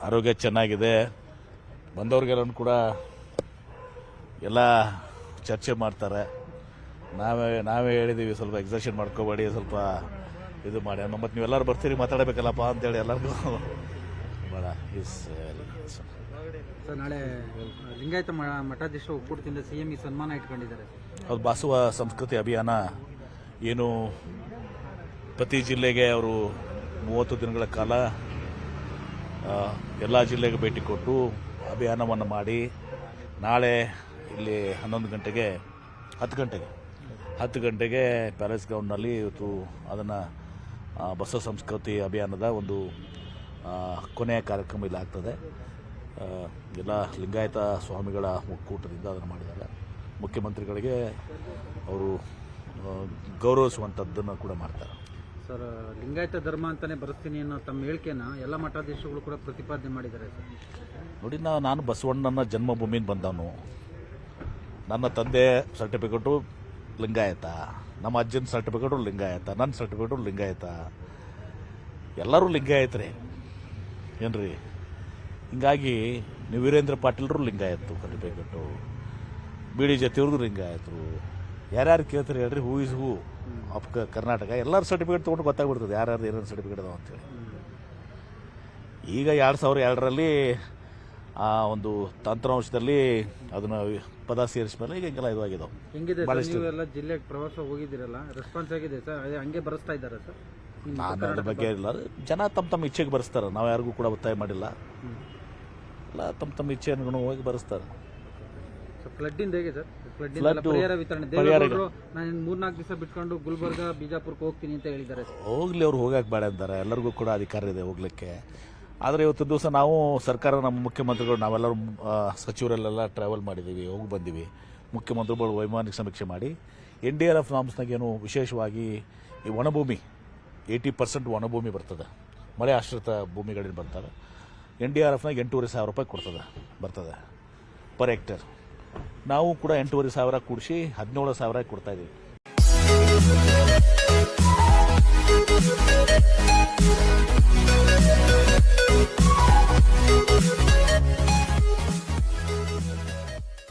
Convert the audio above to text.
ಆರೋಗ್ಯ ಚೆನ್ನಾಗಿದೆ. ಬಂದವ್ರಿಗೆಲ್ಲೂ ಕೂಡ ಎಲ್ಲ ಚರ್ಚೆ ಮಾಡ್ತಾರೆ. ನಾವೇ ಹೇಳಿದ್ದೀವಿ, ಸ್ವಲ್ಪ ಎಕ್ಸರ್ಷನ್ ಮಾಡ್ಕೋಬೇಡಿ, ಸ್ವಲ್ಪ ಇದು ಮಾಡಿ. ಮತ್ತು ನೀವೆಲ್ಲರೂ ಬರ್ತೀರಿ ಮಾತಾಡಬೇಕಲ್ಲಪ್ಪ ಅಂತೇಳಿ ಎಲ್ಲರಿಗೂ ಭಾಳ ಸರ್, ನಾಳೆ ಲಿಂಗಾಯತ ಮಠಾಧೀಶ ಒಕ್ಕೂಟದಿಂದ ಸಿಎಂ ಈ ಸನ್ಮಾನ ಇಟ್ಕೊಂಡಿದ್ದಾರೆ. ಅದು ಬಸವ ಸಂಸ್ಕೃತಿ ಅಭಿಯಾನ ಏನು ಪ್ರತಿ ಜಿಲ್ಲೆಗೆ ಅವರು 30 ದಿನಗಳ ಕಾಲ ಎಲ್ಲ ಜಿಲ್ಲೆಗೆ ಭೇಟಿ ಕೊಟ್ಟು ಅಭಿಯಾನವನ್ನು ಮಾಡಿ ನಾಳೆ ಇಲ್ಲಿ 10 ಗಂಟೆಗೆ ಪ್ಯಾಲೇಸ್ ಗ್ರೌಂಡ್ನಲ್ಲಿ ಇವತ್ತು ಅದನ್ನು ಬಸವ ಸಂಸ್ಕೃತಿ ಅಭಿಯಾನದ ಒಂದು ಕೊನೆಯ ಕಾರ್ಯಕ್ರಮ ಇಲ್ಲಿ ಆಗ್ತದೆ. ಎಲ್ಲ ಲಿಂಗಾಯತ ಸ್ವಾಮಿಗಳ ಒಕ್ಕೂಟದಿಂದ ಅದನ್ನು ಮಾಡಿದ್ದಾರೆ. ಮುಖ್ಯಮಂತ್ರಿಗಳಿಗೆ ಅವರು ಗೌರವಿಸುವಂಥದ್ದನ್ನು ಕೂಡ ಮಾಡ್ತಾರೆ. ಸರ್, ಲಿಂಗಾಯತ ಧರ್ಮ ಅಂತಾನೆ ಬರೆಸ್ತೀನಿ ಅನ್ನೋ ತಮ್ಮ ಹೇಳಿಕೆನ ಎಲ್ಲ ಮಠಾಧೀಶಗಳು ಕೂಡ ಪ್ರತಿಪಾದನೆ ಮಾಡಿದ್ದಾರೆ. ಸರ್ ನೋಡಿ, ನಾನು ಬಸವಣ್ಣನ ಜನ್ಮಭೂಮಿಯಿಂದ ಬಂದವನು. ನನ್ನ ತಂದೆ ಸರ್ಟಿಫಿಕೇಟು ಲಿಂಗಾಯತ, ನಮ್ಮ ಅಜ್ಜನ ಸರ್ಟಿಫಿಕೇಟು ಲಿಂಗಾಯತ, ನನ್ನ ಸರ್ಟಿಫಿಕೇಟು ಲಿಂಗಾಯತ, ಎಲ್ಲರೂ ಲಿಂಗಾಯತರೇ ಏನ್ರಿ. ಹಿಂಗಾಗಿ ನೀವು ವೀರೇಂದ್ರ ಪಾಟೀಲ್ರು ಲಿಂಗಾಯತ್ತು ಸರ್ಟಿಫಿಕೇಟು, BD ಜತಿಯವ್ರದ್ದು ಲಿಂಗಾಯತರು. ಯಾರ್ಯಾರು ಕೇಳ್ತಾರೆ ಹೇಳ್ರಿ, who is who of Karnataka. ಎಲ್ಲರ ಸರ್ಟಿಫಿಕೇಟ್ ತೊಗೊಂಡು ಗೊತ್ತಾಗ್ಬಿಡ್ತದೆ ಯಾರ್ಯಾರು ಏನೇನು ಸರ್ಟಿಫಿಕೇಟ್ ಅದಾವ ಅಂತೇಳಿ. ಈಗ 2002ರಲ್ಲಿ ಆ ಒಂದು ತಂತ್ರಾಂಶದಲ್ಲಿ ಅದನ್ನ ಪದ ಸೇರಿಸಿದ ಮೇಲೆ ಈಗ ಹಿಂಗೆಲ್ಲ ಇದು ಆಗಿದಾವೆ. ಹೆಂಗಿದೆ ಎಲ್ಲ ಜಿಲ್ಲೆಗೆ ಪ್ರವಾಸ ಹೋಗಿದ್ದೀರಲ್ಲ, ರೆಸ್ಪಾನ್ಸ್ ಆಗಿದೆ ಸರ್? ಹಂಗೆ ಬರೆಸ್ತಾ ಇದ್ದಾರೆ ಸರ್? ನಾನು ಅದ್ರ ಬಗ್ಗೆ ಇಲ್ಲ, ಜನ ತಮ್ಮ ಇಚ್ಛೆಗೆ ಬರೆಸ್ತಾರೆ. ನಾವು ಯಾರಿಗೂ ಕೂಡ ಒತ್ತಾಯ ಮಾಡಿಲ್ಲ. ಎಲ್ಲ ತಮ್ಮ ಇಚ್ಛೆ ಅನ್ಕೊಂಡು ಹೋಗಿ ಬರೆಸ್ತಾರೆ. ಫ್ಲಡ್ ಇಂದ ಹೇಗೆ ಸರ್? ಪರಿಹಾರ ವಿತರಣೆ ನಾನು 3-4 ದಿವಸ ಬಿಟ್ಕೊಂಡು ಗುಲ್ಬರ್ಗ, ಬಿಜಾಪುರಕ್ಕೆ ಹೋಗ್ತೀನಿ ಅಂತ ಹೇಳಿದ್ದಾರೆ. ಹೋಗ್ಲಿ, ಅವ್ರು ಹೋಗಕ್ಕೆ ಬೇಡ ಅಂತಾರೆ. ಎಲ್ಲರಿಗೂ ಕೂಡ ಅಧಿಕಾರ ಇದೆ ಹೋಗ್ಲಿಕ್ಕೆ. ಆದರೆ ಇವತ್ತು ದಿವಸ ನಾವು ಸರ್ಕಾರ, ನಮ್ಮ ಮುಖ್ಯಮಂತ್ರಿಗಳು, ನಾವೆಲ್ಲರೂ ಸಚಿವರಲ್ಲೆಲ್ಲ ಟ್ರಾವೆಲ್ ಮಾಡಿದ್ದೀವಿ, ಹೋಗಿ ಬಂದೀವಿ. ಮುಖ್ಯಮಂತ್ರಿಗಳು ವೈಮಾನಿಕ ಸಮೀಕ್ಷೆ ಮಾಡಿ NDRF ನಾಮ್ಸ್ನಾಗೇನು ವಿಶೇಷವಾಗಿ ಈ ಒಣಭೂಮಿ 80% ಒಣಭೂಮಿ ಬರ್ತದೆ, ಮಳೆ ಆಶ್ರಿತ ಭೂಮಿಗಳಿಂದ ಬರ್ತಾರೆ. NDRFನಾಗ 8,500 ರೂಪಾಯಿ ಬರ್ತದೆ ಪರ್ ಹೆಕ್ಟೇರ್. ನಾವು ಕೂಡ 8,500 ಕೂಡಿಸಿ 17,000 ಕೊಡ್ತಾ ಇದ್ದೀವಿ.